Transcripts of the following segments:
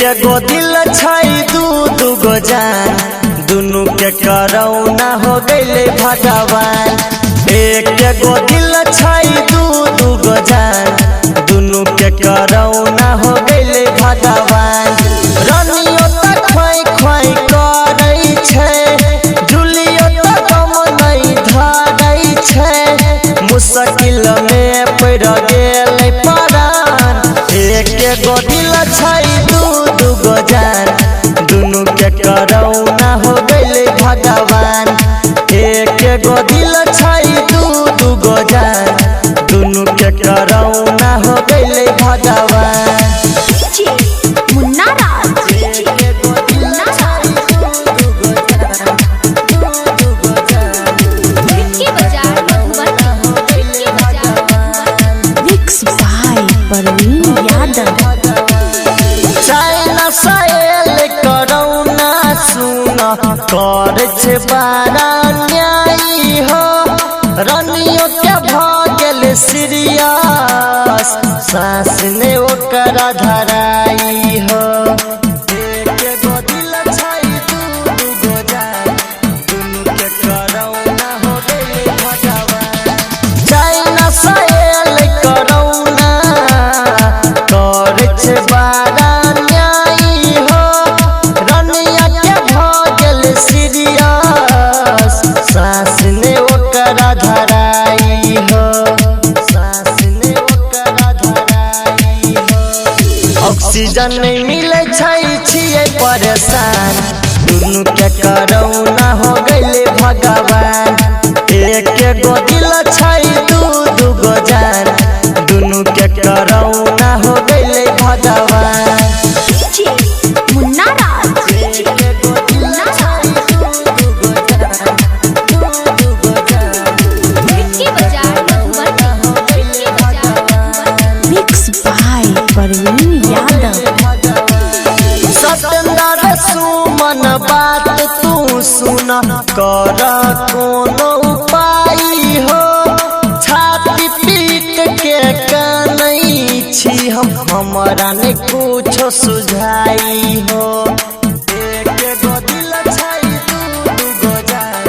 गो दिल छई दू गो जान, दुनू के करौना हो गइले भगवान। एक गो दिल छई दू गो जान, दुनू के करौना हो गइले भगवान। रनियो तक खोई खोई करई छै, जुलियो तक गम नहीं धरई छै, मुश्किल में पड़ गेलै परान। एक गो दिल छई दू गो जान, दुनू के करौना हो गइले भगवान। एक गो दिल छई दू गो जान, दुनू के करौना हो गइले भगवान। Munna Raj mix by Parveen Yadav. China सायल करौना सुन कर छे बड़ा न्यायी हो, रनियो के भगेल सीरियस, सांस ने ओकरा धराई हो। एक गो दिल छई दू गो जान, दुनू के करौना हो गइले भगवान। चाइना सायल करौना कर छे बड़ा न्यायी हो, रनिया के भगेल सीरियस, सांस ने ओकरा धराई हो, सांस ने ओकरा धराई हो। ऑक्सीजन नहीं मिले छिए परेशान, दुनू के करौना हो गइले भगवान। एक गो दिल छई दू गो जान, दुनू के करौना हो गइले भगवान। Munna Raj mix by Parveen Yadav. सतेंद्र सुमन बात तू सुन, कर कोनो उपाय हो, छाती पीट के कानई छी हम, हमरा ने कुछो सुझाई हो। एक गो दिल छई दू गो जान,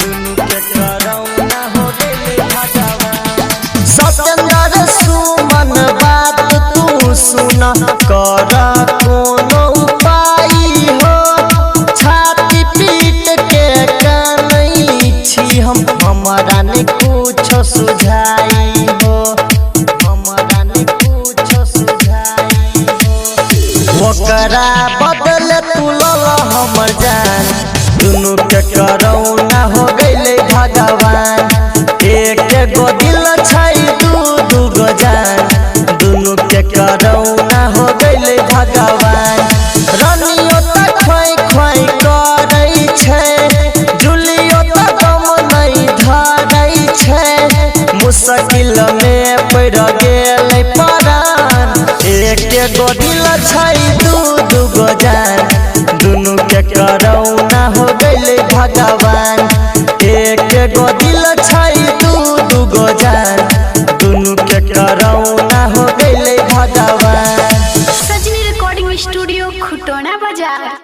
दुनू के करौना हो गइले भगवान। सतेंद्र सुमन बात तू सुन, कर कोनो उपाय हो, छाती पीट के कानई छी हम, हमरा ने कुछो सुझाई हो, हमरा ने कुछो सुझाई हो। ओकरा बदले तू लल हमर जान, दुनू के करौना हो गइले भगवान। एक गो दिल छई दू गो जान, दुनू के करौना हो गइले भगवान। रनियो तक खोई खोई करई छै, जुलियो तक गम नहीं धरई छै, मुश्किल में पड़ गेलै परान। एक गो दिल छई दू गो जान, दुनू के करौना हो गइले भगवान। एक गो दिल छई दू गो जान, दुनू के करौना हो गइले भगवान। सजनी रिकॉर्डिंग स्टूडियो खुटोना बाजार।